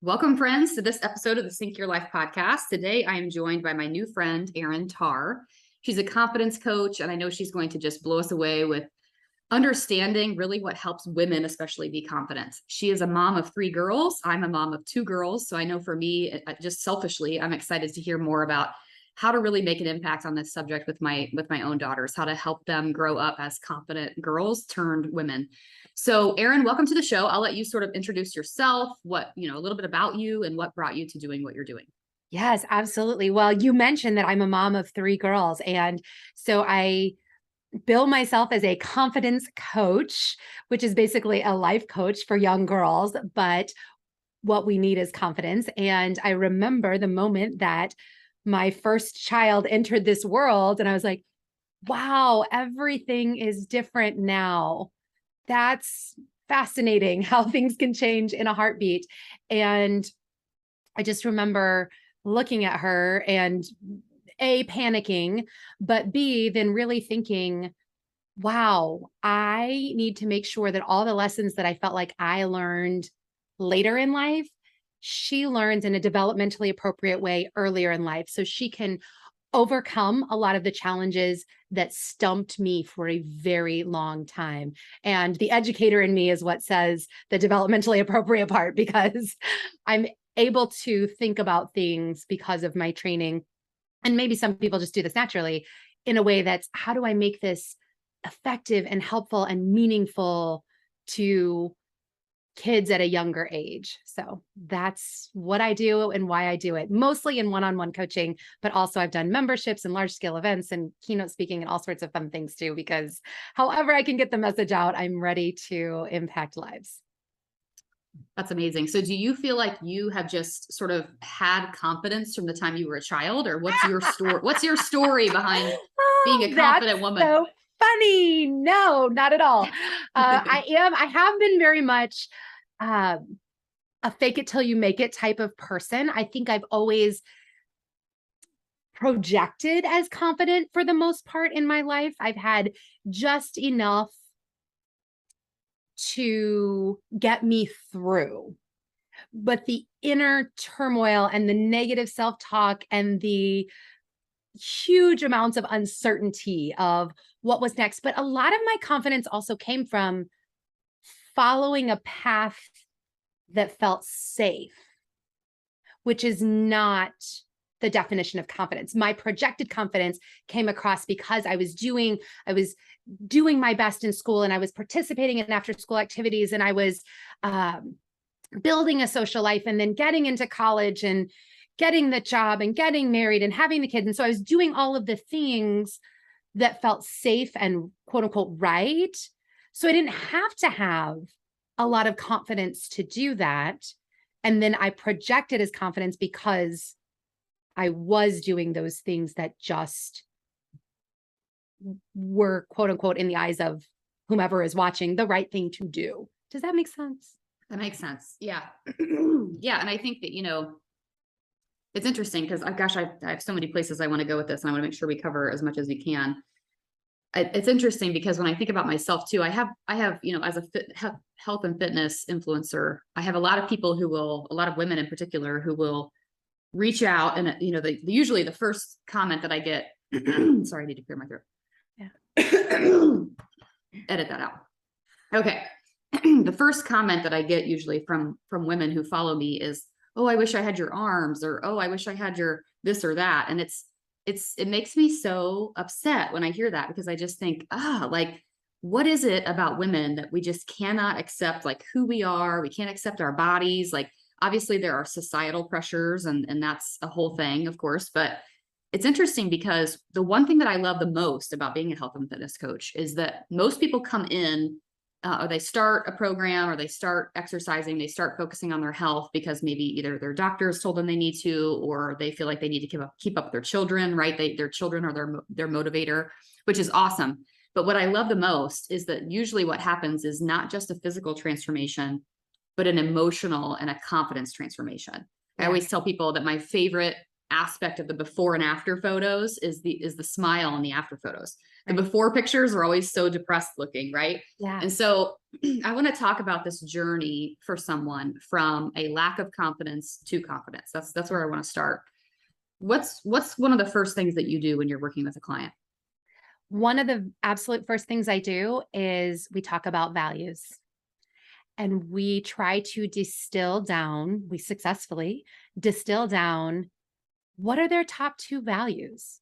Welcome, friends, to this episode of the Sync Your Life podcast. Today, I am joined by my new friend, Erin Tarr. She's a confidence coach, and I know she's going to just blow us away with understanding really what helps women, especially, be confident. She is a mom of 3 girls. I'm a mom of 2 girls. So I know for me, just selfishly, I'm excited to hear more about how to really make an impact on this subject with my own daughters, how to help them grow up as confident girls turned women. So Erin, welcome to the show. I'll let you sort of introduce yourself, a little bit about you and what brought you to doing what you're doing. Yes, absolutely. Well, you mentioned that I'm a mom of 3 girls. And so I bill myself as a confidence coach, which is basically a life coach for young girls. But what we need is confidence. And I remember the moment that my first child entered this world, and I was like, wow, everything is different now. That's fascinating how things can change in a heartbeat. And I just remember looking at her and A, panicking, but B, then really thinking, wow, I need to make sure that all the lessons that I felt like I learned later in life, she learns in a developmentally appropriate way earlier in life so she can overcome a lot of the challenges that stumped me for a very long time. And the educator in me is what says the developmentally appropriate part, because I'm able to think about things because of my training. And maybe some people just do this naturally in a way that's, how do I make this effective and helpful and meaningful to kids at a younger age? So that's what I do and why I do it, mostly in one-on-one coaching, but also I've done memberships and large scale events and keynote speaking and all sorts of fun things too, because however I can get the message out, I'm ready to impact lives. That's amazing. So do you feel like you have just sort of had confidence from the time you were a child, or what's your story? What's your story behind being a confident woman? So funny. No, not at all. I have been very much a fake it till you make it type of person. I think I've always projected as confident for the most part in my life. I've had just enough to get me through. But the inner turmoil and the negative self-talk and the huge amounts of uncertainty of what was next. But a lot of my confidence also came from following a path that felt safe, which is not the definition of confidence. My projected confidence came across because I was doing my best in school, and I was participating in after school activities, and I was building a social life, and then getting into college and getting the job and getting married and having the kids. And so I was doing all of the things that felt safe and quote unquote right. So I didn't have to have a lot of confidence to do that. And then I projected as confidence because I was doing those things that just were quote unquote, in the eyes of whomever is watching, the right thing to do. Does that make sense? That makes sense. Yeah. Yeah. And I think that, it's interesting because I have so many places I want to go with this, and I want to make sure we cover as much as we can. It's interesting because when I think about myself too, I have, as a health and fitness influencer, I have a lot of people a lot of women in particular, who will reach out, and usually the first comment that I get, sorry, I need to clear my throat. Yeah. Edit that out. Okay. The first comment that I get usually from women who follow me is, oh, I wish I had your arms, or, oh, I wish I had your this or that. And it makes me so upset when I hear that, because I just think, like, what is it about women that we just cannot accept, like, who we are? We can't accept our bodies. Like, obviously there are societal pressures, and that's a whole thing, of course, but it's interesting because the one thing that I love the most about being a health and fitness coach is that most people come in, or they start a program, or they start exercising, they start focusing on their health because maybe either their doctors told them they need to, or they feel like they need to keep up with their children, right? Their children are their motivator, which is awesome. But what I love the most is that usually what happens is not just a physical transformation, but an emotional and a confidence transformation. Yeah. I always tell people that my favorite aspect of the before and after photos is the smile in the after photos. the Right. before pictures are always so depressed looking, right? Yeah. And so I want to talk about this journey for someone from a lack of confidence to confidence. That's where I want to start. What's one of the first things that you do when you're working with a client? One of the absolute first things I do is we talk about values and we try to distill down, we successfully distill down what are their top two values?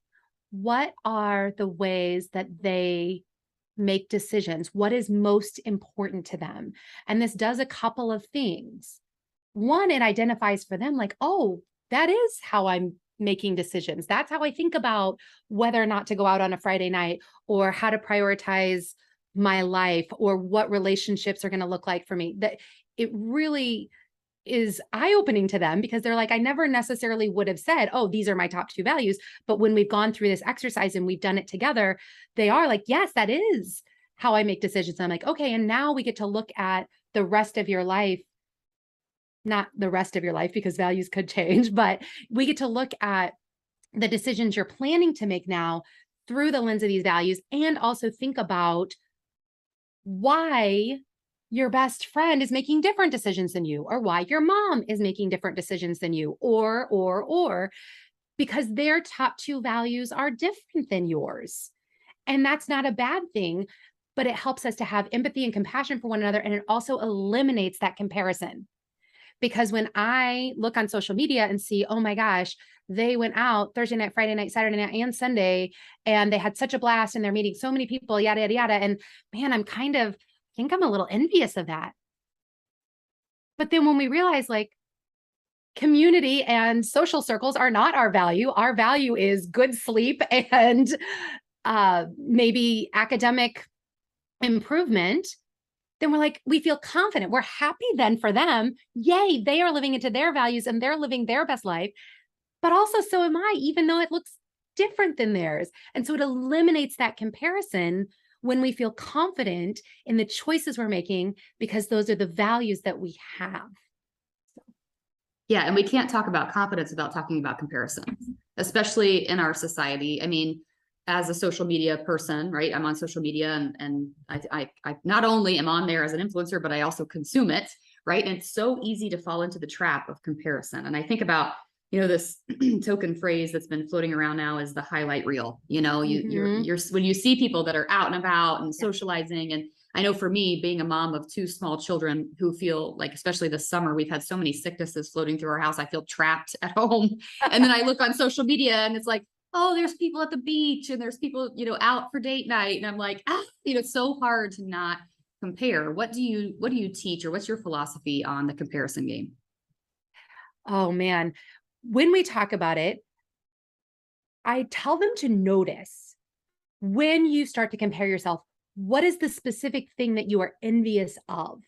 What are the ways that they make decisions? What is most important to them? And this does a couple of things. One, it identifies for them like, oh, that is how I'm making decisions. That's how I think about whether or not to go out on a Friday night or how to prioritize my life or what relationships are going to look like for me. That it really is eye-opening to them because they're like, I never necessarily would have said, oh, these are my top two values. But when we've gone through this exercise and we've done it together, they are like, yes, that is how I make decisions. And I'm like, okay, and now we get to look at the rest of your life, not the rest of your life because values could change, but we get to look at the decisions you're planning to make now through the lens of these values and also think about why your best friend is making different decisions than you or why your mom is making different decisions than you or because their top two values are different than yours. And that's not a bad thing, but it helps us to have empathy and compassion for one another and it also eliminates that comparison. Because when I look on social media and see, oh my gosh, they went out Thursday night, Friday night, Saturday night, and Sunday, and they had such a blast and they're meeting so many people, yada, yada, yada. And man, I think I'm a little envious of that. But then when we realize like community and social circles are not our value is good sleep and maybe academic improvement, then we're like, we feel confident. We're happy then for them. Yay, they are living into their values and they're living their best life. But also, so am I, even though it looks different than theirs. And so it eliminates that comparison when we feel confident in the choices we're making because those are the values that we have. Yeah, and we can't talk about confidence without talking about comparison, especially in our society. I mean, as a social media person, right? I'm on social media and I not only am on there as an influencer, but I also consume it, right? And it's so easy to fall into the trap of comparison. And I think about, this token phrase that's been floating around now is the highlight reel. You're when you see people that are out and about and socializing. And I know for me, being a mom of two small children who feel like, especially this summer, we've had so many sicknesses floating through our house. I feel trapped at home. And then I look on social media and it's like, oh, there's people at the beach and there's people, out for date night. And I'm like, it's so hard to not compare. What do you teach or what's your philosophy on the comparison game? Oh man. When we talk about it, I tell them to notice when you start to compare yourself, what is the specific thing that you are envious of?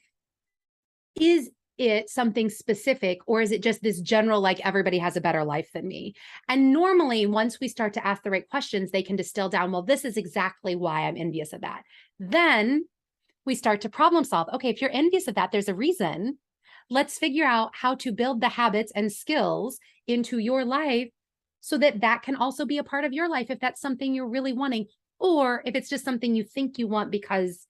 Is it something specific or is it just this general, like everybody has a better life than me? And normally, once we start to ask the right questions, they can distill down, well, this is exactly why I'm envious of that. Then we start to problem solve. Okay, if you're envious of that, there's a reason. Let's figure out how to build the habits and skills into your life so that that can also be a part of your life if that's something you're really wanting, or if it's just something you think you want because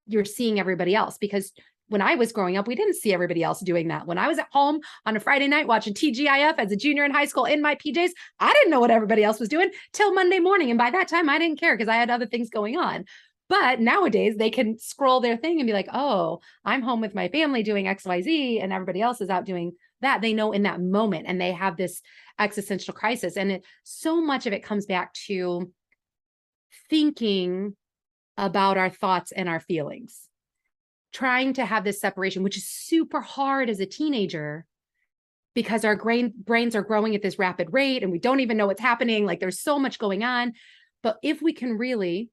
you're seeing everybody else. Because when I was growing up, we didn't see everybody else doing that. When I was at home on a Friday night watching TGIF as a junior in high school in my PJs, I didn't know what everybody else was doing till Monday morning. And by that time, I didn't care because I had other things going on. But nowadays, they can scroll their thing and be like, oh, I'm home with my family doing XYZ, and everybody else is out doing that. They know in that moment, and they have this existential crisis. And so much of it comes back to thinking about our thoughts and our feelings, trying to have this separation, which is super hard as a teenager because our brains are growing at this rapid rate and we don't even know what's happening. Like there's so much going on. But if we can really,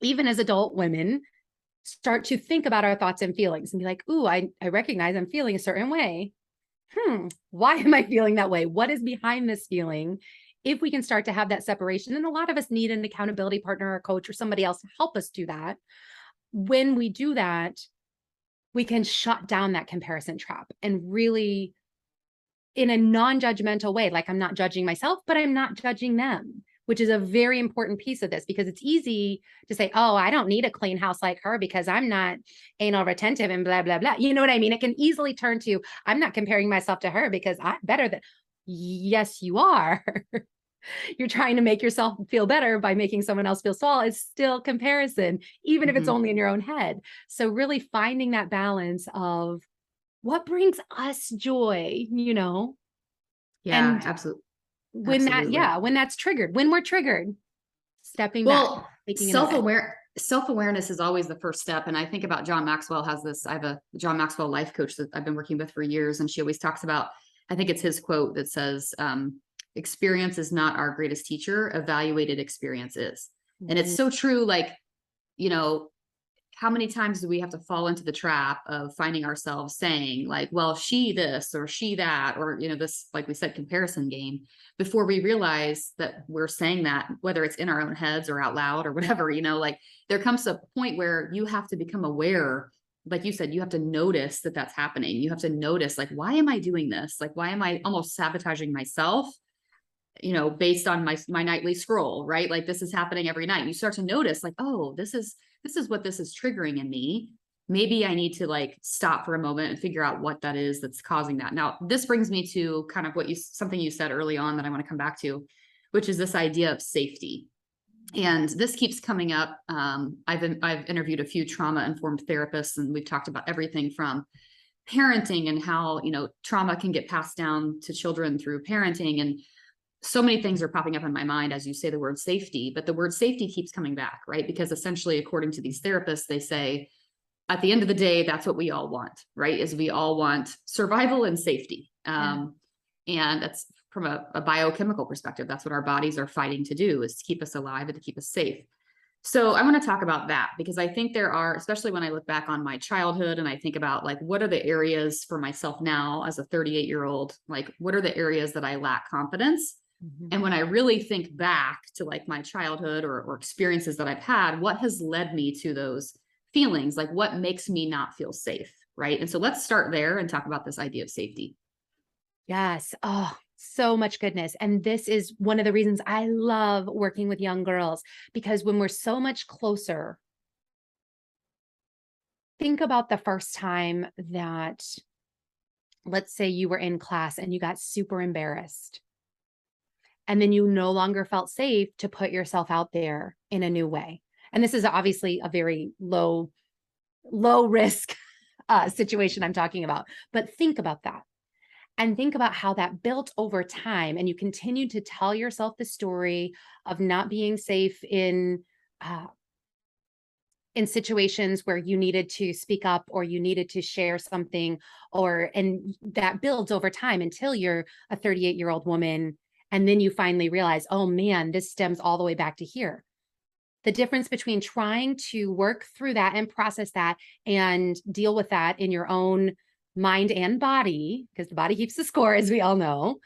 even as adult women, start to think about our thoughts and feelings and be like, ooh, I recognize I'm feeling a certain way. Why am I feeling that way? What is behind this feeling? If we can start to have that separation, and a lot of us need an accountability partner or coach or somebody else to help us do that. When we do that, we can shut down that comparison trap and really in a non-judgmental way. Like I'm not judging myself, but I'm not judging them, which is a very important piece of this, because it's easy to say, oh, I don't need a clean house like her because I'm not anal retentive and blah, blah, blah. You know what I mean? It can easily turn to, I'm not comparing myself to her because I'm better than, yes, you are. You're trying to make yourself feel better by making someone else feel small. It's still comparison, even if it's Mhm. only in your own head. So really finding that balance of what brings us joy, Yeah, and absolutely. when Absolutely. when that's triggered, when we're triggered, stepping back, Well, taking a minute. self-awareness is always the first step. And I think about John Maxwell has this, I have a John Maxwell life coach that I've been working with for years. And she always talks about, I think it's his quote that says, experience is not our greatest teacher, evaluated experience is. And it's Mhm. so true. Like, you know, how many times do we have to fall into the trap of finding ourselves saying like, well, she this or she that, or, this, like we said, comparison game, before we realize that we're saying that, whether it's in our own heads or out loud or whatever, like there comes a point where you have to become aware. Like you said, you have to notice that that's happening. You have to notice, like, why am I doing this? Like, why am I almost sabotaging myself, based on my nightly scroll, right? Like this is happening every night. You start to notice like, oh, this is what this is triggering in me. Maybe I need to like stop for a moment and figure out what that is that's causing that. Now, this brings me to kind of something you said early on that I want to come back to, which is this idea of safety. And this keeps coming up. I've interviewed a few trauma informed therapists, and we've talked about everything from parenting and how, trauma can get passed down to children through parenting, and so many things are popping up in my mind as you say the word safety, but the word safety keeps coming back, right? Because essentially, according to these therapists, they say at the end of the day, that's what we all want, right? Is we all want survival and safety. Yeah. And that's from a biochemical perspective. That's what our bodies are fighting to do, is to keep us alive and to keep us safe. So I want to talk about that because I think there are, especially when I look back on my childhood and I think about like, what are the areas for myself now as a 38-year-old, like, what are the areas that I lack confidence? Mhm. And when I really think back to like my childhood or experiences that I've had, what has led me to those feelings? Like what makes me not feel safe? Right. And so let's start there and talk about this idea of safety. Yes. Oh, so much goodness. And this is one of the reasons I love working with young girls, because when we're so much closer, think about the first time that, let's say you were in class and you got super embarrassed, and then you no longer felt safe to put yourself out there in a new way. And this is obviously a very low risk situation I'm talking about, but think about that. And think about how that built over time. And you continue to tell yourself the story of not being safe uh, in situations where you needed to speak up or you needed to share something, and that builds over time until you're a 38-year-old woman. And then you finally realize, oh man, this stems all the way back to here. The difference between trying to work through that and process that and deal with that in your own mind and body, because the body keeps the score, as we all know,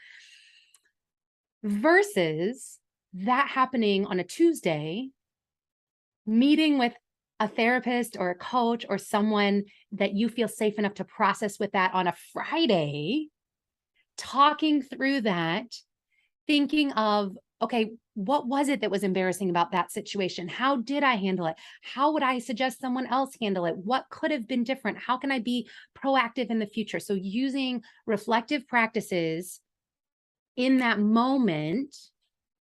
versus that happening on a Tuesday, meeting with a therapist or a coach or someone that you feel safe enough to process with that on a Friday, talking through that, thinking of, okay, what was it that was embarrassing about that situation? How did I handle it? How would I suggest someone else handle it? What could have been different? How can I be proactive in the future? So using reflective practices in that moment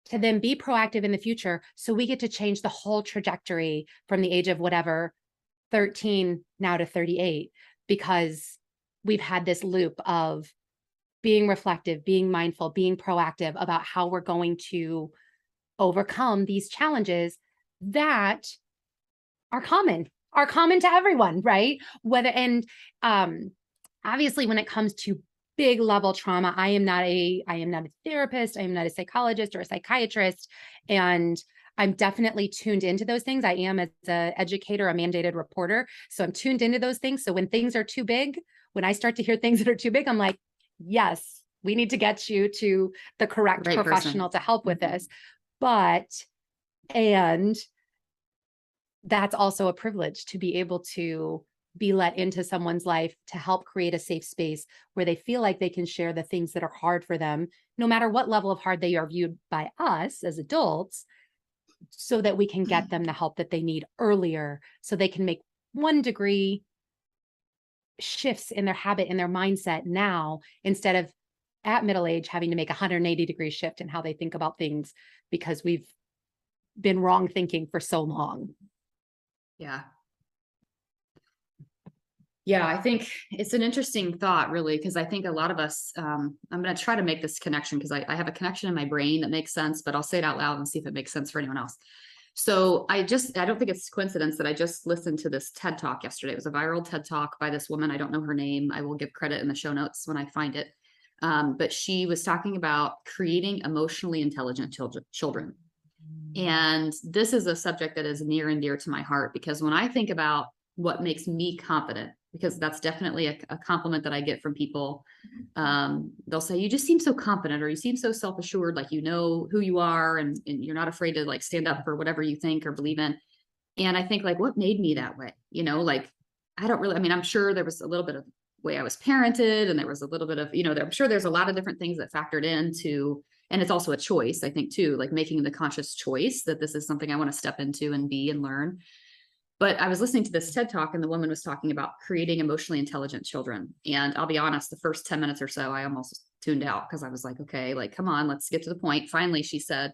to then be proactive in the future, so we get to change the whole trajectory from the age of whatever, 13 now to 38, because we've had this loop of being reflective, being mindful, being proactive about how we're going to overcome these challenges that are common to everyone, right? Whether and obviously when it comes to big level trauma, I am not a therapist, I am not a psychologist or a psychiatrist, and I'm definitely tuned into those things. I am, as an educator, a mandated reporter, so I'm tuned into those things. So when things are too big, when I start to hear things that are too big, I'm like, yes, we need to get you to the correct Right person. professional to help with Mhm. this. But and that's also a privilege to be able to be let into someone's life to help create a safe space where they feel like they can share the things that are hard for them, no matter what level of hard they are viewed by us as adults, so that we can get them the help that they need earlier so they can make 1 degree shifts in their habit, in their mindset now, instead of at middle age having to make a 180-degree shift in how they think about things because we've been wrong thinking for so long. Yeah. Yeah, I think it's an interesting thought, really, because I think a lot of us, I'm going to try to make this connection because I have a connection in my brain that makes sense, but I'll say it out loud and see if it makes sense for anyone else. So I don't think it's coincidence that I just listened to this TED Talk yesterday. It was a viral TED Talk by this woman. I don't know her name. I will give credit in the show notes when I find it. But she was talking about creating emotionally intelligent children. And this is a subject that is near and dear to my heart because when I think about what makes me confident, because that's definitely a compliment that I get from people. They'll say, you just seem so confident, or you seem so self-assured, like you know who you are and you're not afraid to like stand up for whatever you think or believe in. And I think like, what made me that way? You know, like, I don't really, I mean, I'm sure there was a little bit of way I was parented and there was a little bit of, you know, I'm sure there's a lot of different things that factored into, and it's also a choice, I think too, like making the conscious choice that this is something I want to step into and be and learn. But I was listening to this TED Talk and the woman was talking about creating emotionally intelligent children. And I'll be honest, the first 10 minutes or so, I almost tuned out because I was like, okay, like, come on, let's get to the point. Finally, she said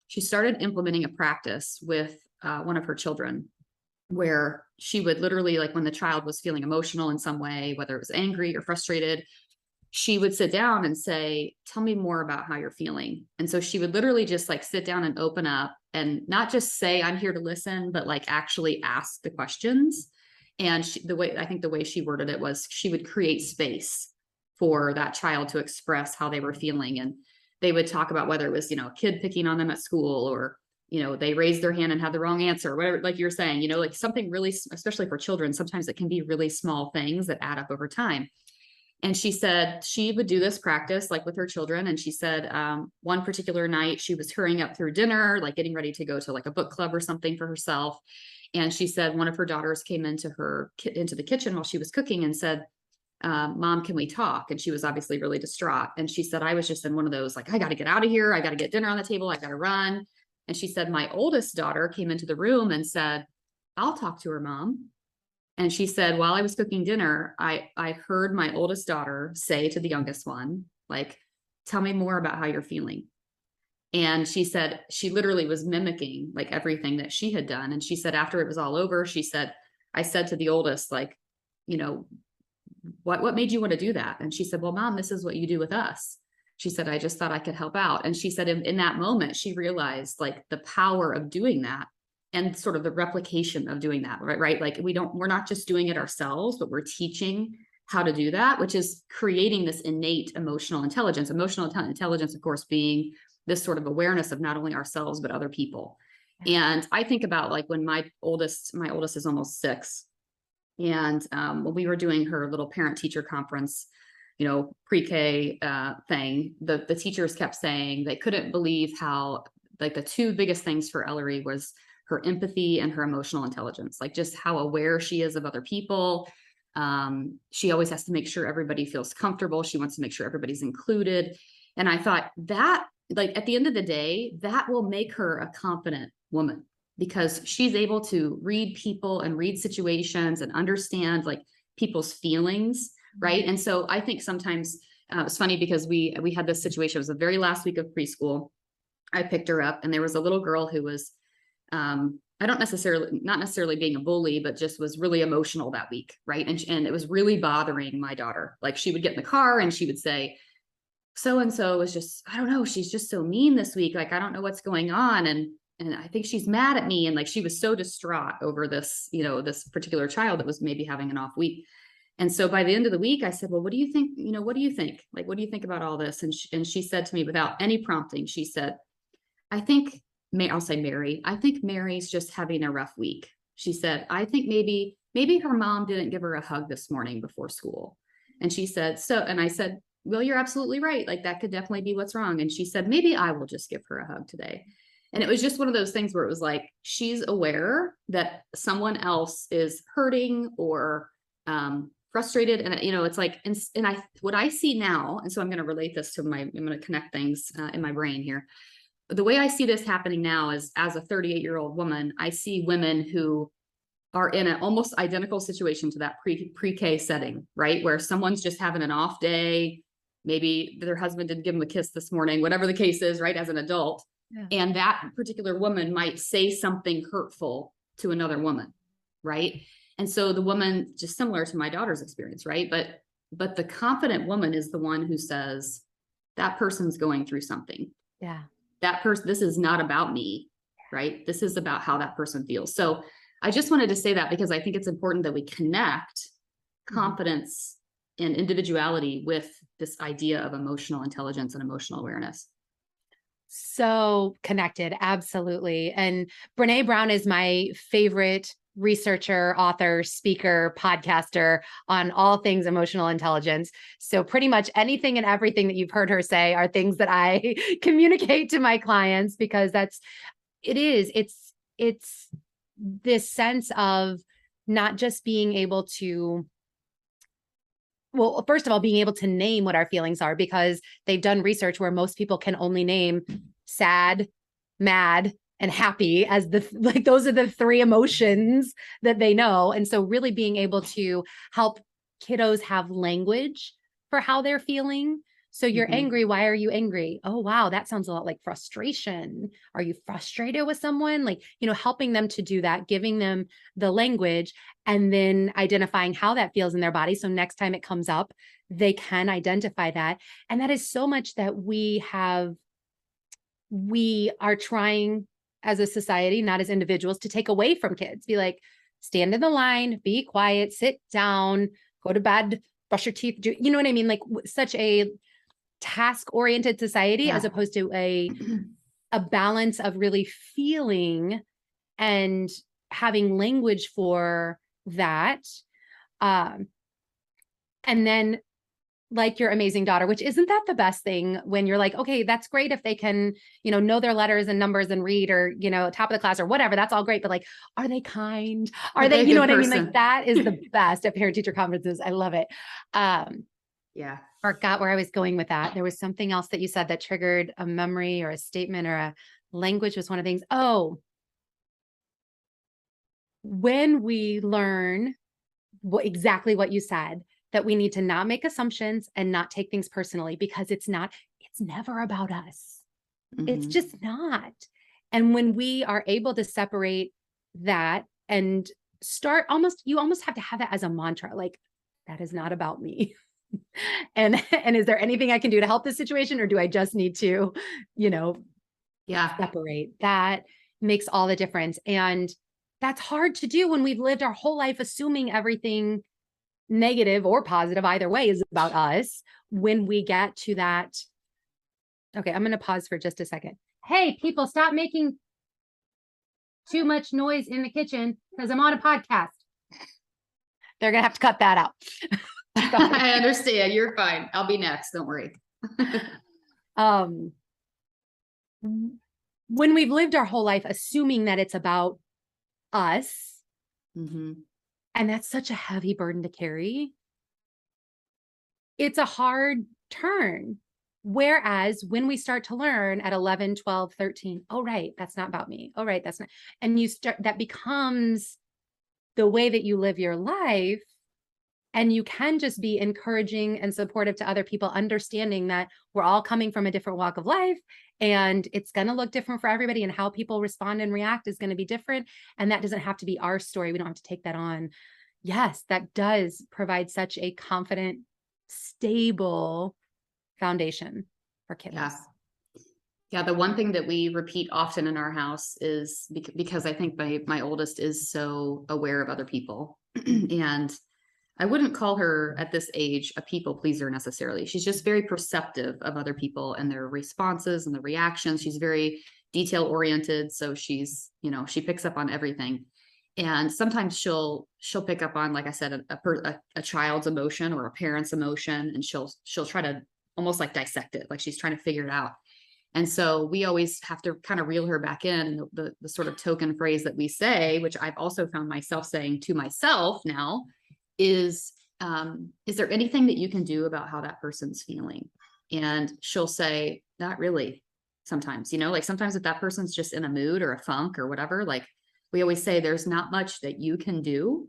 she started implementing a practice with one of her children where she would literally, like when the child was feeling emotional in some way, whether it was angry or frustrated, she would sit down and say, tell me more about how you're feeling. And so she would literally just like sit down and open up and not just say, I'm here to listen, but like actually ask the questions. And I think the way she worded it was she would create space for that child to express how they were feeling. And they would talk about whether it was, you know, a kid picking on them at school or, you know, they raised their hand and had the wrong answer, whatever, like you're saying, you know, like something really, especially for children, sometimes it can be really small things that add up over time. And she said she would do this practice like with her children. And she said one particular night she was hurrying up through dinner, like getting ready to go to like a book club or something for herself. And she said one of her daughters came into the kitchen while she was cooking and said, Mom, can we talk? And she was obviously really distraught. And she said, I was just in one of those, like, I got to get out of here. I got to get dinner on the table. I got to run. And she said, my oldest daughter came into the room and said, I'll talk to her, Mom. And she said, while I was cooking dinner, I heard my oldest daughter say to the youngest one, like, tell me more about how you're feeling. And she said she literally was mimicking like everything that she had done. And she said after it was all over, she said, I said to the oldest, like, you know, what made you want to do that? And she said, well, Mom, this is what you do with us. She said, I just thought I could help out. And she said in that moment, she realized like the power of doing that and sort of the replication of doing that, right? Like we're not just doing it ourselves, but we're teaching how to do that, which is creating this innate emotional intelligence. Emotional intelligence, of course, being this sort of awareness of not only ourselves, but other people. And I think about like when my oldest is almost 6. And when we were doing her little parent teacher conference, you know, pre-K thing, the teachers kept saying they couldn't believe how like the 2 biggest things for Ellery was her empathy and her emotional intelligence, like just how aware she is of other people. She always has to make sure everybody feels comfortable. She wants to make sure everybody's included. And I thought that, like, at the end of the day, that will make her a confident woman because she's able to read people and read situations and understand like people's feelings. Right. And so I think sometimes it's funny because we had this situation. It was the very last week of preschool. I picked her up and there was a little girl who was not necessarily being a bully, but just was really emotional that week. Right. And it was really bothering my daughter. Like she would get in the car and she would say, so-and-so was just, I don't know, she's just so mean this week. Like, I don't know what's going on. And I think she's mad at me. And like, she was so distraught over this, you know, this particular child that was maybe having an off week. And so by the end of the week, I said, well, what do you think? You know, what do you think? Like, what do you think about all this? And she said to me without any prompting, she said, I'll say Mary, I think Mary's just having a rough week. She said, I think maybe her mom didn't give her a hug this morning before school. And she said, and I said, well, you're absolutely right. Like that could definitely be what's wrong. And she said, maybe I will just give her a hug today. And it was just one of those things where it was like, she's aware that someone else is hurting or frustrated. And, it's like, what I see now, and so I'm going to relate this to I'm going to connect things in my brain here. The way I see this happening now is, as a 38-year-old woman, I see women who are in an almost identical situation to that pre-K setting, right? Where someone's just having an off day. Maybe their husband didn't give them a kiss this morning, whatever the case is, right? As an adult. Yeah. And that particular woman might say something hurtful to another woman, right? And so the woman, just similar to my daughter's experience, right? But the confident woman is the one who says, that person's going through something. Yeah. That person, this is not about me, right? This is about how that person feels. So I just wanted to say that because I think it's important that we connect confidence and individuality with this idea of emotional intelligence and emotional awareness. So connected. Absolutely. And Brene Brown is my favorite researcher, author, speaker, podcaster on all things emotional intelligence. So pretty much anything and everything that you've heard her say are things that I communicate to my clients, because it's this sense of not just being able to, well, first of all, being able to name what our feelings are, because they've done research where most people can only name sad, mad, and happy as those are the three emotions that they know. And so really being able to help kiddos have language for how they're feeling. So you're angry. Why are you angry? Oh, wow. That sounds a lot like frustration. Are you frustrated with someone? Like, helping them to do that, giving them the language, and then identifying how that feels in their body. So next time it comes up, they can identify that. And that is so much that we are trying as a society, not as individuals, to take away from kids. Be like, stand in the line, be quiet, sit down, go to bed, brush your teeth. You know what I mean? Like such a task-oriented society, as opposed to a balance of really feeling and having language for that. And then, like your amazing daughter, which isn't that the best thing when you're like, okay, that's great if they can, know their letters and numbers and read, or, top of the class or whatever, that's all great. But like, are they kind? Are they, what person? I mean? Like that is the best at parent teacher conferences. I love it. Yeah. Forgot where I was going with that. There was something else that you said that triggered a memory or a statement, or a language was one of the things. Oh, when we learn exactly what you said, that we need to not make assumptions and not take things personally, because it's never about us. It's just not. And when we are able to separate that and you almost have to have that as a mantra, like, that is not about me. And is there anything I can do to help this situation? Or do I just need to, separate? That makes all the difference. And that's hard to do when we've lived our whole life assuming everything negative or positive, either way, is about us. When we get to that, okay, I'm going to pause for just a second. Hey, people, stop making too much noise in the kitchen because I'm on a podcast. They're going to have to cut that out. I understand. You're fine. I'll be next. Don't worry. When we've lived our whole life assuming that it's about us, and that's such a heavy burden to carry, it's a hard turn. Whereas when we start to learn at 11, 12, 13, oh, right, that's not about me. Oh, right, that's not. And that becomes the way that you live your life. And you can just be encouraging and supportive to other people, understanding that we're all coming from a different walk of life, and it's going to look different for everybody, and how people respond and react is going to be different. And that doesn't have to be our story. We don't have to take that on. Yes, that does provide such a confident, stable foundation for kids. Yeah. The one thing that we repeat often in our house is because I think my oldest is so aware of other people, and I wouldn't call her at this age a people pleaser necessarily. She's just very perceptive of other people and their responses and the reactions. She's very detail oriented. So she's, she picks up on everything. And sometimes she'll pick up on, like I said, a child's emotion or a parent's emotion, and she'll try to almost like dissect it. Like she's trying to figure it out. And so we always have to kind of reel her back in. The sort of token phrase that we say, which I've also found myself saying to myself now, is there anything that you can do about how that person's feeling? And she'll say, not really. Sometimes, like sometimes if that person's just in a mood or a funk or whatever, like we always say, there's not much that you can do,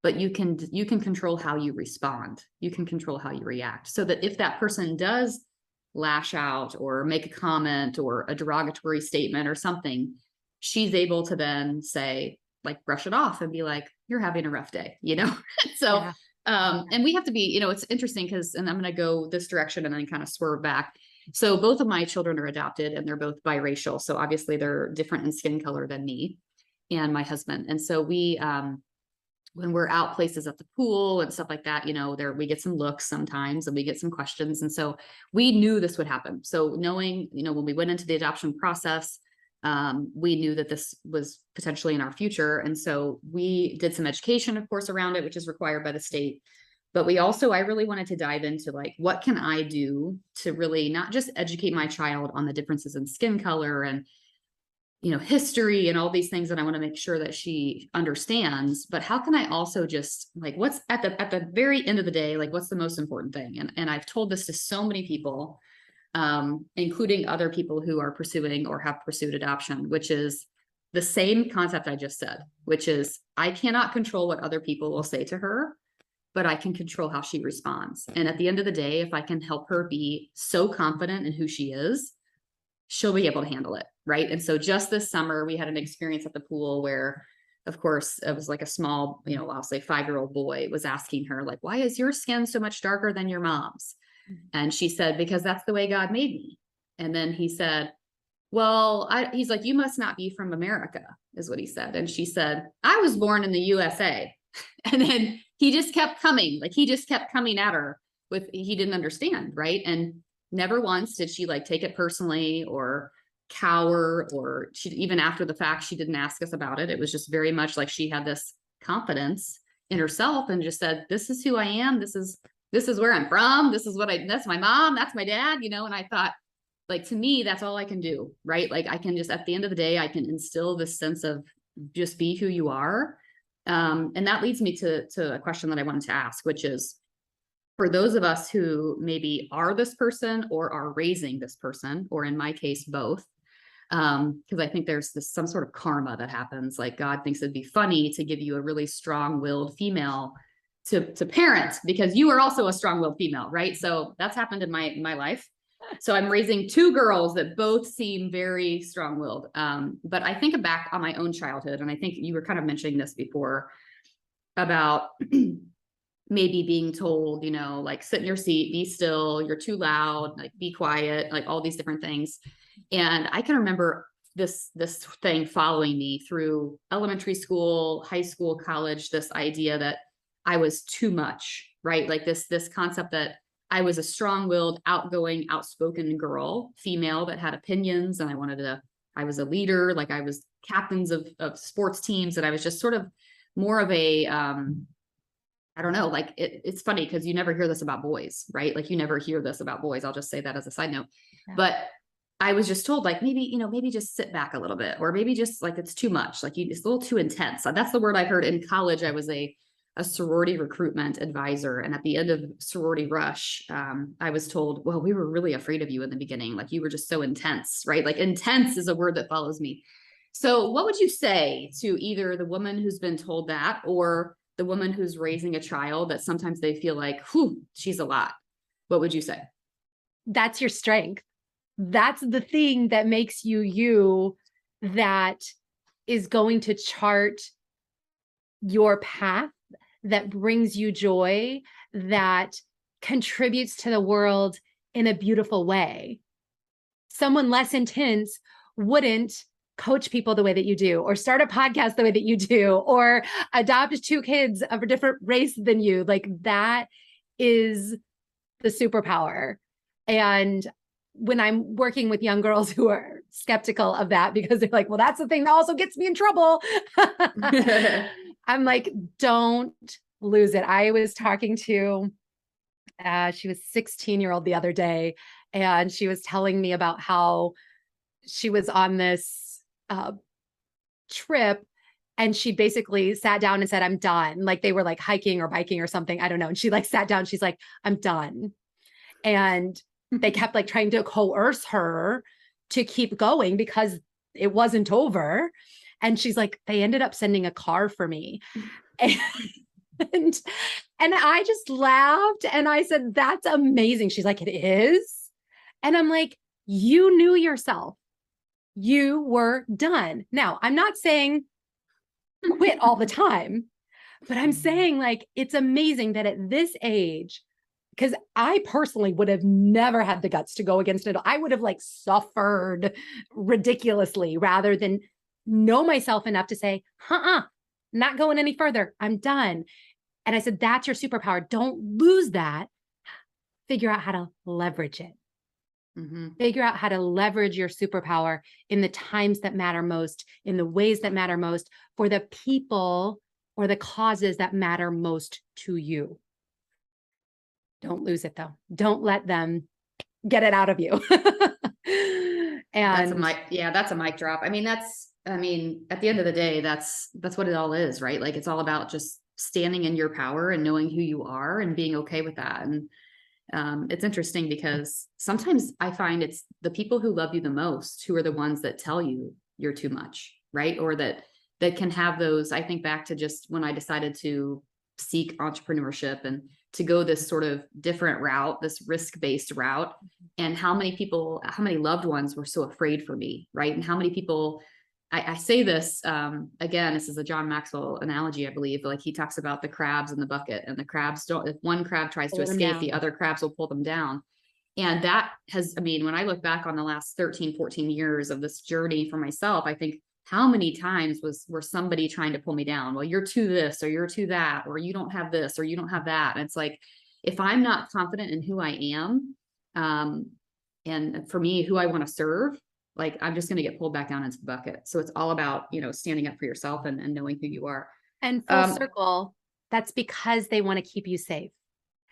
but you can control how you respond. You can control how you react, so that if that person does lash out or make a comment or a derogatory statement or something, she's able to then say, like, brush it off and be like, you're having a rough day. So Yeah. and we have to be, it's interesting because, and I'm going to go this direction and then kind of swerve back. So both of my children are adopted and they're both biracial, so obviously they're different in skin color than me and my husband. And so we when we're out places at the pool and stuff like that, there we get some looks sometimes and we get some questions. And so we knew this would happen. So knowing, when we went into the adoption process, we knew that this was potentially in our future. And so we did some education, of course, around it, which is required by the state. But I really wanted to dive into, like, what can I do to really not just educate my child on the differences in skin color and history and all these things that I want to make sure that she understands, but how can I also just, like, what's at the very end of the day, like, what's the most important thing? And I've told this to so many people, including other people who are pursuing or have pursued adoption, which is the same concept I just said, which is, I cannot control what other people will say to her, but I can control how she responds. And at the end of the day, if I can help her be so confident in who she is, she'll be able to handle it. Right. And so just this summer, we had an experience at the pool where, of course, it was like a small, I'll say 5-year-old boy was asking her, like, why is your skin so much darker than your mom's? And she said, because that's the way God made me. And then he said, well, he's like, you must not be from America, is what he said. And she said, I was born in the USA. And then he just kept coming at her with, he didn't understand. Right. And never once did she, like, take it personally or cower, or she, even after the fact, she didn't ask us about it. It was just very much like she had this confidence in herself and just said, this is who I am. This is where I'm from. That's my mom. That's my dad, and I thought, like, to me, that's all I can do. Right. Like, I can just, at the end of the day, I can instill this sense of just be who you are. And that leads me to a question that I wanted to ask, which is, for those of us who maybe are this person or are raising this person, or in my case, both, because I think there's some sort of karma that happens. Like, God thinks it'd be funny to give you a really strong-willed female to parent, because you are also a strong-willed female, right? So that's happened in my life. So I'm raising 2 girls that both seem very strong-willed. But I think back on my own childhood, and I think you were kind of mentioning this before about maybe being told, like, sit in your seat, be still, you're too loud, like, be quiet, like all these different things. And I can remember this thing following me through elementary school, high school, college, this idea that I was too much, right? Like this concept that I was a strong-willed, outgoing, outspoken girl, female, that had opinions, and I was a leader, like I was captains of sports teams, and I was just sort of more of a I don't know, like it's funny because you never hear this about boys, right? Like, you never hear this about boys. I'll just say that as a side note. Yeah. But I was just told, like, maybe just sit back a little bit, or maybe just, like, it's too much. Like, it's a little too intense. That's the word I've heard. In college, I was a sorority recruitment advisor. And at the end of sorority rush, I was told, well, we were really afraid of you in the beginning. Like, you were just so intense, right? Like, intense is a word that follows me. So what would you say to either the woman who's been told that, or the woman who's raising a child that sometimes they feel like, whew, she's a lot? What would you say? That's your strength. That's the thing that makes you you, that is going to chart your path, that brings you joy, that contributes to the world in a beautiful way. Someone less intense wouldn't coach people the way that you do, or start a podcast the way that you do, or adopt 2 kids of a different race than you. Like, that is the superpower. And when I'm working with young girls who are skeptical of that, because they're like, well, that's the thing that also gets me in trouble. I'm like, don't lose it. I was talking to, she was 16-year-old the other day, and she was telling me about how she was on this trip And she basically sat down and said, I'm done. Like they were like hiking or biking or something. I don't know. And she like sat down. She's like, I'm done. And they kept like trying to coerce her to keep going because it wasn't over. And she's like, they ended up sending a car for me. And and I just laughed and I said, that's amazing. She's like, it is. And I'm like, you knew yourself. You were done. Now, I'm not saying quit all the time, but I'm saying like it's amazing that at this age, because I personally would have never had the guts to go against it. I would have like suffered ridiculously rather than know myself enough to say, not going any further. I'm done. And I said, that's your superpower. Don't lose that. Figure out how to leverage it. Figure out how to leverage your superpower in the times that matter most, in the ways that matter most, for the people or the causes that matter most to you. Don't lose it though. Don't let them get it out of you. That's a And mic. Yeah, that's a mic drop. I mean, at the end of the day, that's what it all is, right? Like it's all about just standing in your power and knowing who you are and being okay with that. And it's interesting because sometimes I find it's the people who love you the most who are the ones that tell you you're too much, right? Or that can have those. I think back to just when I decided to seek entrepreneurship and to go this sort of different route, this risk-based route, and how many loved ones were so afraid for me, right? And how many people, I say this, again, this is a John Maxwell analogy, I believe, like he talks about the crabs in the bucket, and the crabs don't, if one crab tries to escape, the other crabs will pull them down. And that has, I mean, when I look back on the last 13, 14 years of this journey for myself, I think how many times were somebody trying to pull me down? Well, you're too this, or you're too that, or you don't have this, or you don't have that. And it's like, if I'm not confident in who I am, and for me, who I want to serve, like I'm just going to get pulled back down into the bucket. So it's all about, standing up for yourself and knowing who you are. and full circle, that's because they want to keep you safe.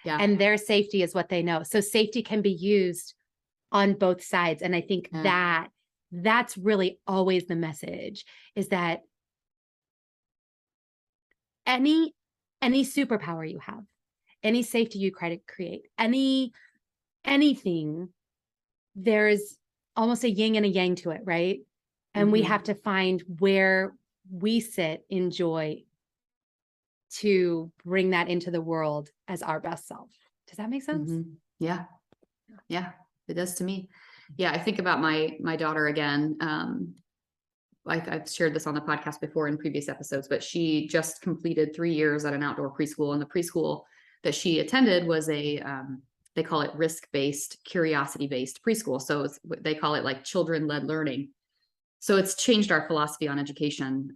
Yeah. And their safety is what they know. So safety can be used on both sides. And I think that's really always the message, is that any superpower you have, any safety you create, anything, there's almost a yin and a yang to it, right? And we have to find where we sit in joy to bring that into the world as our best self. Does that make sense? Yeah. Yeah, it does to me. Yeah. I think about my daughter again. I've shared this on the podcast before in previous episodes, but she just completed 3 years at an outdoor preschool, and the preschool that she attended was they call it risk-based, curiosity-based preschool. So they call it like children-led learning. So it's changed our philosophy on education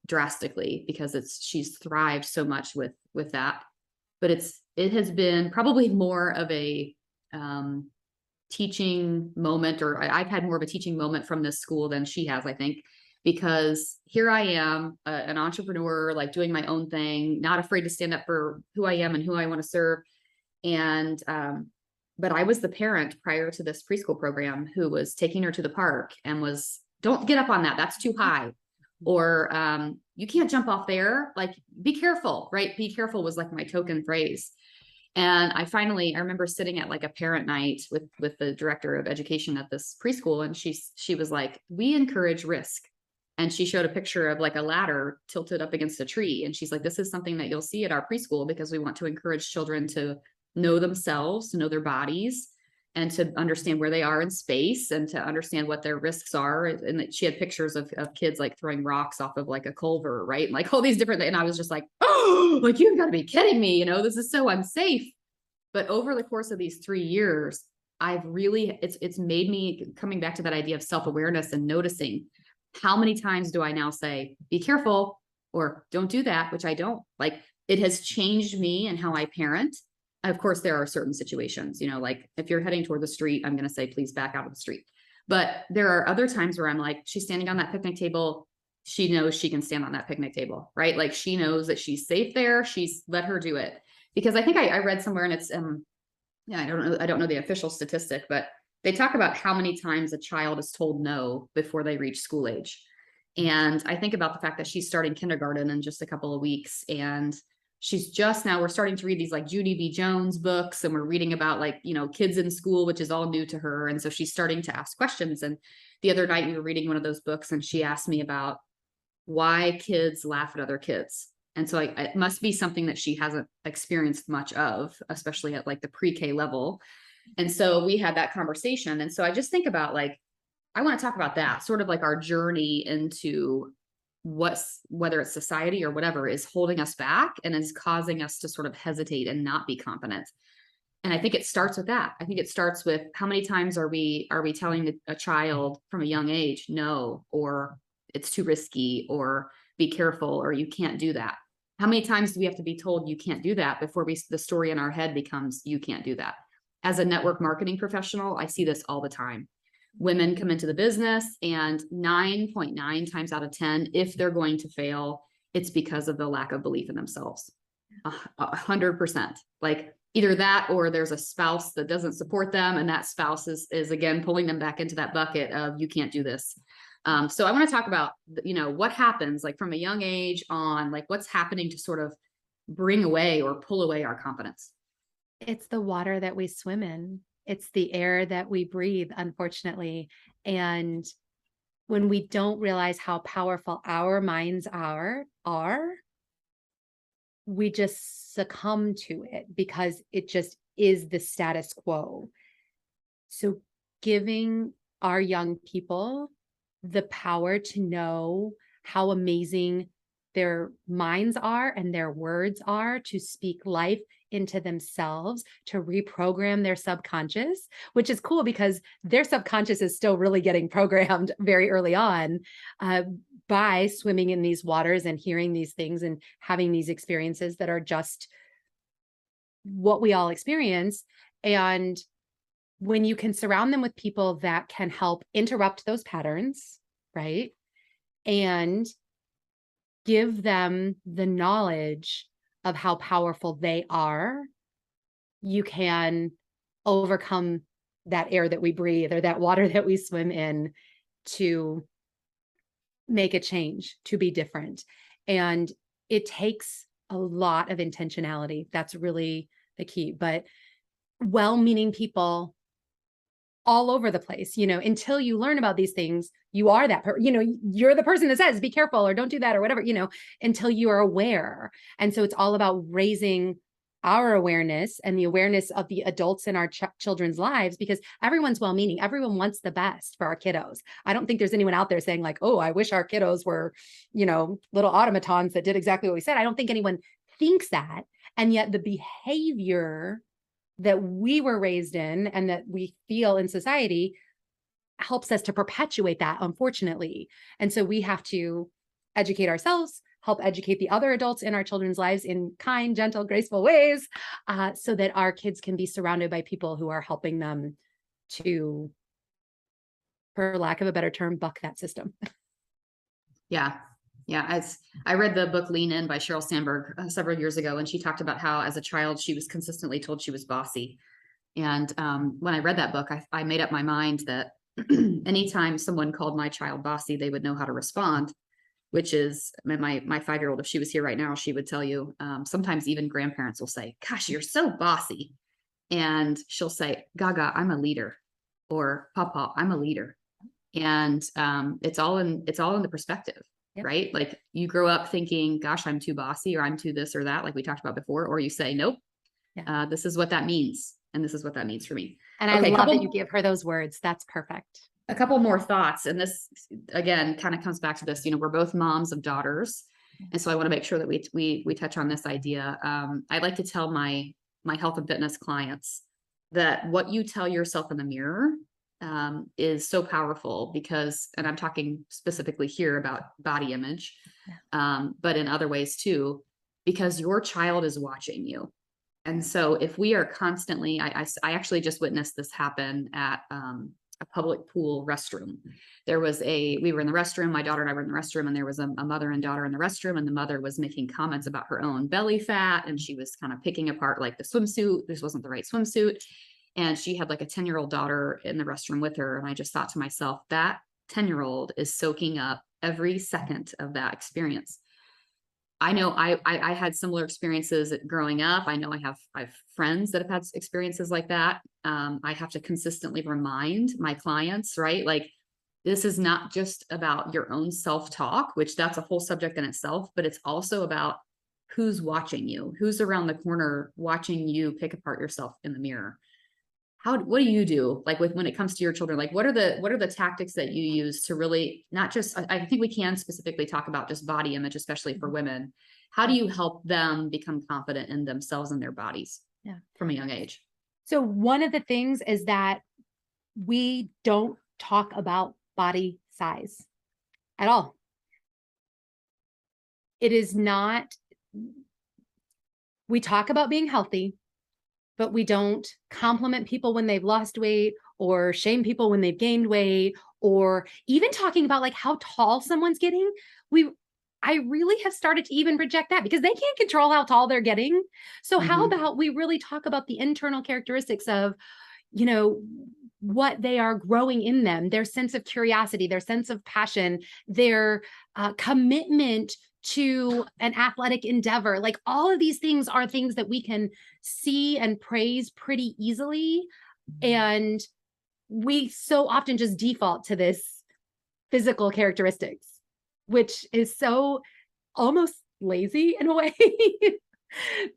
drastically, because she's thrived so much with that. But it has been probably more of a teaching moment, or I've had more of a teaching moment from this school than she has, I think, because here I am, an entrepreneur, like doing my own thing, not afraid to stand up for who I am and who I want to serve. And but I was the parent prior to this preschool program who was taking her to the park and was, don't get up on that, that's too high. Or you can't jump off there, like be careful, right? Be careful was like my token phrase. And I remember sitting at like a parent night with the director of education at this preschool, and she was like, we encourage risk. And she showed a picture of like a ladder tilted up against a tree. And she's like, this is something that you'll see at our preschool because we want to encourage children to know themselves, to know their bodies, and to understand where they are in space, and to understand what their risks are. And that she had pictures of kids like throwing rocks off of like a culvert, right? And like all these different things. And I was just like, oh, like you've got to be kidding me. This is so unsafe. But over the course of these 3 years, I've really, it's made me, coming back to that idea of self-awareness and noticing, how many times do I now say, be careful, or don't do that, which I don't. Like, it has changed me and how I parent. Of course, there are certain situations, like if you're heading toward the street, I'm going to say, please back out of the street. But there are other times where I'm like, she's standing on that picnic table. She knows she can stand on that picnic table, right? Like she knows that she's safe there. She's let her do it. Because I think I read somewhere, and it's, I don't know the official statistic, but they talk about how many times a child is told no before they reach school age. And I think about the fact that she's starting kindergarten in just a couple of weeks. And she's just now, we're starting to read these like Judy B. Jones books, and we're reading about like, you know, kids in school, which is all new to her. And so she's starting to ask questions. And the other night we were reading one of those books, and she asked me about why kids laugh at other kids. And so it must be something that she hasn't experienced much of, especially at like the pre-K level. And so we had that conversation. And so I just think about like, I want to talk about that sort of like our journey into whether it's society or whatever is holding us back and is causing us to sort of hesitate and not be confident. And I think it starts with that. I think it starts with how many times are we telling a child from a young age, no, or it's too risky, or be careful, or you can't do that. How many times do we have to be told you can't do that before the story in our head becomes you can't do that? As a network marketing professional, I see this all the time. Women come into the business, and 9.9 times out of 10, if they're going to fail, it's because of the lack of belief in themselves. 100%. Like either that, or there's a spouse that doesn't support them, and that spouse is again pulling them back into that bucket of you can't do this. So I want to talk about, you know, what happens like from a young age on, like what's happening to sort of bring away or pull away our confidence. It's the water that we swim in. It's the air that we breathe, unfortunately. And when we don't realize how powerful our minds are, we just succumb to it because it just is the status quo. So giving our young people the power to know how amazing their minds are and their words are, to speak life into themselves, to reprogram their subconscious, which is cool because their subconscious is still really getting programmed very early on by swimming in these waters and hearing these things and having these experiences that are just what we all experience. And when you can surround them with people that can help interrupt those patterns, right? And give them the knowledge of how powerful they are, you can overcome that air that we breathe or that water that we swim in to make a change, to be different. And it takes a lot of intentionality. That's really the key. But well-meaning people all over the place, you know, until you learn about these things, you are that, you know, you're the person that says, be careful or don't do that or whatever, you know, until you are aware. And so it's all about raising our awareness and the awareness of the adults in our children's lives, because everyone's well-meaning. Everyone wants the best for our kiddos. I don't think there's anyone out there saying like, oh, I wish our kiddos were, you know, little automatons that did exactly what we said. I don't think anyone thinks that. And yet the behavior that we were raised in and that we feel in society helps us to perpetuate that, unfortunately. And so we have to educate ourselves, help educate the other adults in our children's lives in kind, gentle, graceful ways, so that our kids can be surrounded by people who are helping them to, for lack of a better term, buck that system. Yeah. Yeah. I read the book Lean In by Sheryl Sandberg several years ago, and she talked about how as a child, she was consistently told she was bossy. And when I read that book, I made up my mind that anytime someone called my child bossy, they would know how to respond, which is my 5-year-old, if she was here right now, she would tell you, sometimes even grandparents will say, gosh, you're so bossy. And she'll say, Gaga, I'm a leader, or Papa, I'm a leader. And it's all in the perspective. Yep. Right? Like you grow up thinking, gosh, I'm too bossy, or I'm too this or that, like we talked about before, or you say, nope, yeah. This is what that means. And this is what that means for me. And I love that you give her those words. That's perfect. A couple more thoughts. And this, again, kind of comes back to this, you know, we're both moms of daughters. And so I want to make sure that we touch on this idea. I like to tell my health and fitness clients that what you tell yourself in the mirror is so powerful, because, and I'm talking specifically here about body image, but in other ways too, because your child is watching you. And so if we are constantly, I actually just witnessed this happen at a public pool restroom. We were in the restroom, my daughter and I were in the restroom, and there was a mother and daughter in the restroom, and the mother was making comments about her own belly fat, and she was kind of picking apart like the swimsuit. This wasn't the right swimsuit. And she had like a 10-year-old daughter in the restroom with her. And I just thought to myself, that 10-year-old is soaking up every second of that experience. I know I had similar experiences growing up. I know I have friends that have had experiences like that. I have to consistently remind my clients, right? Like, this is not just about your own self-talk, which that's a whole subject in itself, but it's also about who's watching you, who's around the corner watching you pick apart yourself in the mirror. What do you do, like, with when it comes to your children? Like, what are the tactics that you use to really not just, I think we can specifically talk about just body image, especially for women. How do you help them become confident in themselves and their bodies from a young age? So one of the things is that we don't talk about body size at all. It is not, we talk about being healthy, but we don't compliment people when they've lost weight or shame people when they've gained weight, or even talking about like how tall someone's getting. I really have started to even reject that because they can't control how tall they're getting. So how about we really talk about the internal characteristics of, you know, what they are growing in them, their sense of curiosity, their sense of passion, their commitment to an athletic endeavor. Like all of these things are things that we can see and praise pretty easily. And we so often just default to this physical characteristics, which is so almost lazy in a way.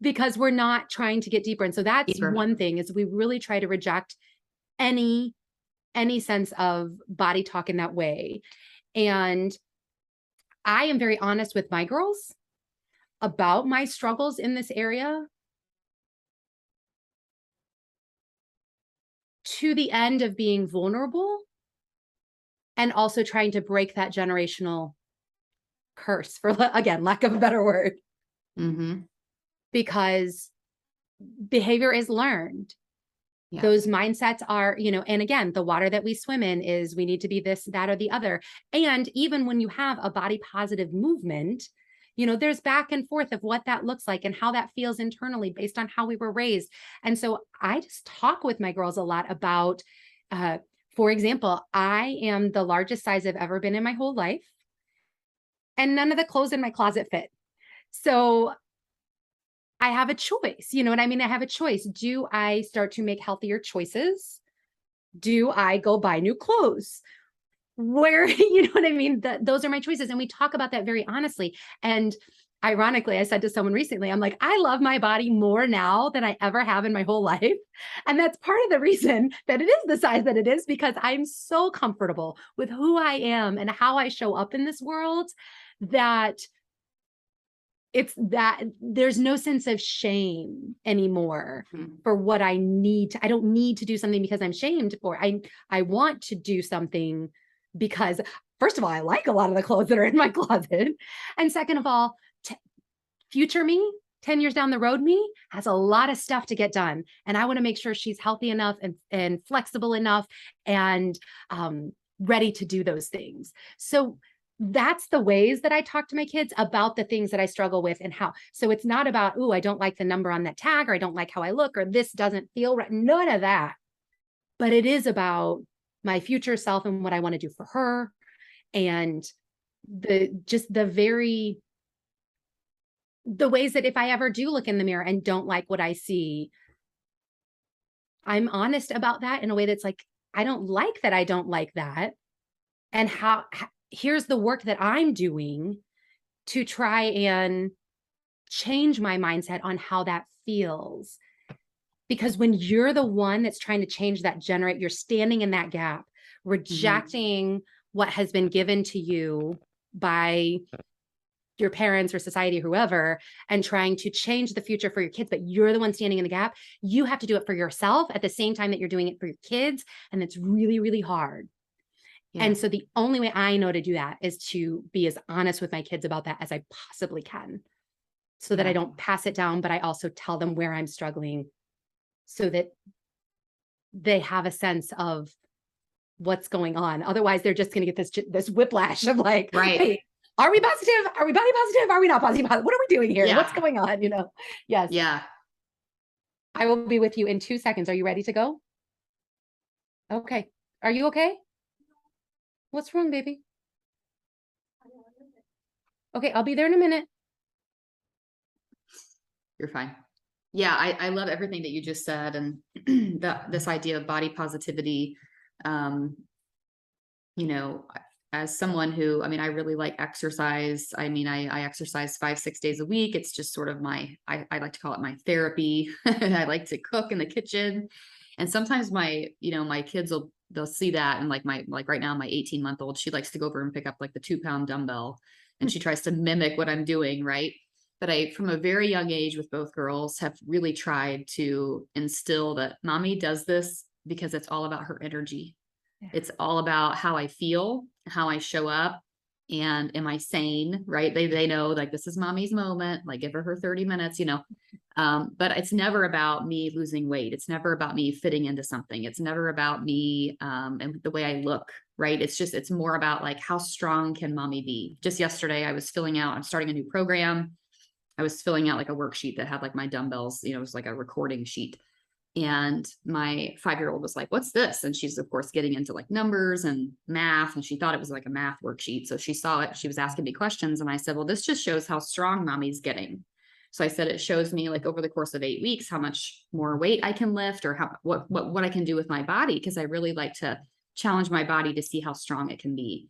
Because we're not trying to get deeper. And so that's one thing, is we really try to reject any sense of body talk in that way. And I am very honest with my girls about my struggles in this area, to the end of being vulnerable and also trying to break that generational curse, for again, lack of a better word. Because behavior is learned. Yeah. Those mindsets are, you know, and again, the water that we swim in is we need to be this, that, or the other. And even when you have a body positive movement, you know, there's back and forth of what that looks like and how that feels internally based on how we were raised. And so I just talk with my girls a lot about, for example, I am the largest size I've ever been in my whole life, and none of the clothes in my closet fit. So I have a choice. You know what I mean? I have a choice. Do I start to make healthier choices? Do I go buy new clothes? Where, you know what I mean? Those are my choices. And we talk about that very honestly. And ironically, I said to someone recently, I'm like, I love my body more now than I ever have in my whole life. And that's part of the reason that it is the size that it is, because I'm so comfortable with who I am and how I show up in this world, that it's that there's no sense of shame anymore for what I need to. I don't need to do something because I'm shamed for. I want to do something because, first of all, I like a lot of the clothes that are in my closet. And second of all, future me, 10 years down the road me, has a lot of stuff to get done. And I want to make sure she's healthy enough and flexible enough and ready to do those things. So that's the ways that I talk to my kids about the things that I struggle with and how. So it's not about, oh, I don't like the number on that tag, or I don't like how I look, or this doesn't feel right. None of that. But it is about my future self and what I want to do for her. And the ways that if I ever do look in the mirror and don't like what I see, I'm honest about that in a way that's like, I don't like that. I don't like that. And here's the work that I'm doing to try and change my mindset on how that feels. Because when you're the one that's trying to change that, you're standing in that gap, rejecting what has been given to you by your parents or society, whoever, and trying to change the future for your kids, but you're the one standing in the gap. You have to do it for yourself at the same time that you're doing it for your kids. And it's really, really hard. Yeah. And so the only way I know to do that is to be as honest with my kids about that as I possibly can, so that I don't pass it down, but I also tell them where I'm struggling so that they have a sense of what's going on. Otherwise, they're just going to get this whiplash of like, right. Hey, are we positive? Are we body positive? Are we not positive? What are we doing here? Yeah. What's going on? You know? Yes. Yeah. I will be with you in 2 seconds. Are you ready to go? Okay. Are you okay? What's wrong, baby? Okay, I'll be there in a minute. You're fine. Yeah, I love everything that you just said, and this idea of body positivity. Um, you know, as someone who, I mean, I really like exercise. I mean, I exercise 5, 6 days a week. It's just sort of I like to call it my therapy. And I like to cook in the kitchen. And sometimes my kids they'll see that. And like right now, my 18-month-old, she likes to go over and pick up like the 2-pound dumbbell, and she tries to mimic what I'm doing. Right. But from a very young age with both girls, have really tried to instill that mommy does this because it's all about her energy. Yeah. It's all about how I feel, how I show up, and am I sane, right? They know like this is mommy's moment, like give her 30 minutes, but it's never about me losing weight. It's never about me fitting into something. It's never about me and the way I look, right? It's more about like how strong can mommy be? Just yesterday I'm starting a new program. I was filling out like a worksheet that had like my dumbbells, it was like a recording sheet. And my 5-year-old was like, what's this? And she's, of course, getting into like numbers and math. And she thought it was like a math worksheet. So she saw it. She was asking me questions. And I said, well, this just shows how strong mommy's getting. So I said, it shows me like over the course of 8 weeks, how much more weight I can lift or what I can do with my body. Cause I really like to challenge my body to see how strong it can be.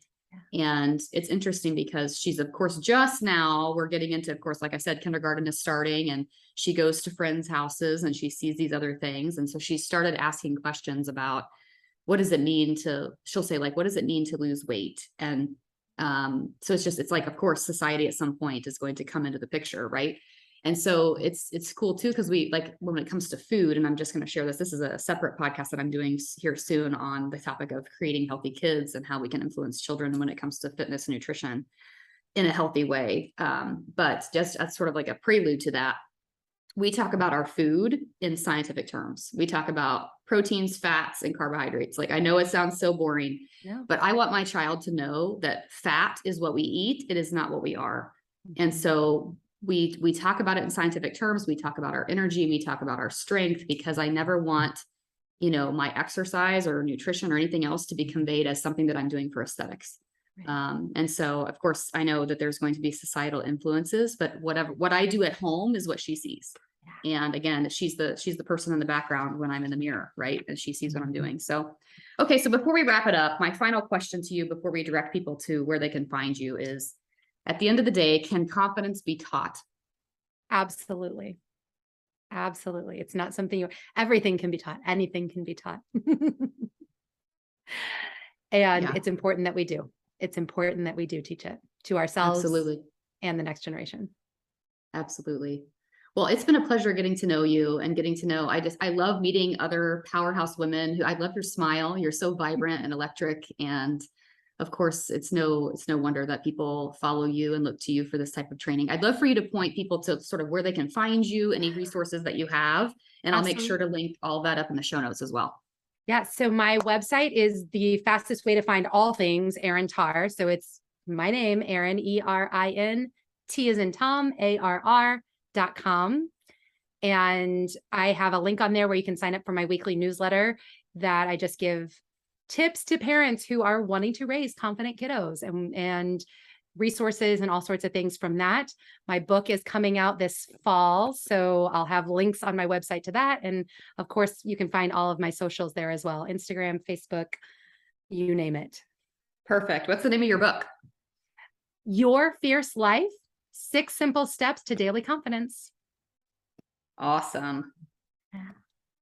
And it's interesting because she's, of course, we're getting into, of course, like I said, kindergarten is starting, and she goes to friends' houses and she sees these other things. And so she started asking questions about she'll say like, what does it mean to lose weight? And so it's like, of course, society at some point is going to come into the picture, right? And so it's cool too, because we like when it comes to food, and I'm just going to share this. This is a separate podcast that I'm doing here soon on the topic of creating healthy kids and how we can influence children when it comes to fitness and nutrition in a healthy way. But just as sort of like a prelude to that, we talk about our food in scientific terms. We talk about proteins, fats, and carbohydrates. Like I know it sounds so boring, but I want my child to know that fat is what we eat. It is not what we are. And so we talk about it in scientific terms. We talk about our energy. We talk about our strength, because I never want, my exercise or nutrition or anything else to be conveyed as something that I'm doing for aesthetics. Right. And so, of course, I know that there's going to be societal influences, but what I do at home is what she sees. And again, she's the person in the background when I'm in the mirror, right? And she sees what I'm doing. So, okay. So before we wrap it up, my final question to you before we direct people to where they can find you is, at the end of the day, can confidence be taught? Absolutely. Absolutely. It's not something everything can be taught. Anything can be taught. And Yeah, it's important that we do. It's important that we do teach it to ourselves absolutely. and the next generation. Absolutely. Well, it's been a pleasure getting to know you and getting to know, I love meeting other powerhouse women I love your smile. You're so vibrant and electric. And of course, it's no wonder that people follow you and look to you for this type of training. I'd love for you to point people to sort of where they can find you, any resources that you have, and I'll make sure to link all that up in the show notes as well. Yeah. So my website is the fastest way to find all things Erin Tarr. So it's my name, Erin, Erin, T as in Tom, ARR.com. And I have a link on there where you can sign up for my weekly newsletter that I just give tips to parents who are wanting to raise confident kiddos and resources and all sorts of things from that. My book is coming out this fall, so I'll have links on my website to that. And of course, you can find all of my socials there as well. Instagram, Facebook, you name it. Perfect. What's the name of your book? Your Fierce Life, 6 Simple Steps to Daily Confidence. Awesome.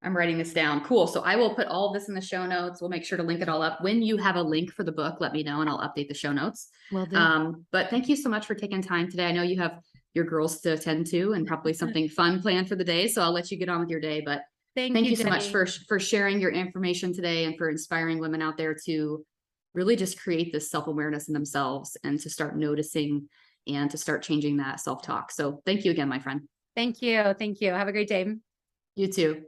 I'm writing this down. Cool. So I will put all of this in the show notes. We'll make sure to link it all up. When you have a link for the book, let me know and I'll update the show notes. Will do. But thank you so much for taking time today. I know you have your girls to attend to and probably something fun planned for the day. So I'll let you get on with your day, but thank you so much for sharing your information today and for inspiring women out there to really just create this self-awareness in themselves and to start noticing and to start changing that self-talk. So thank you again, my friend. Thank you. Thank you. Have a great day. You too.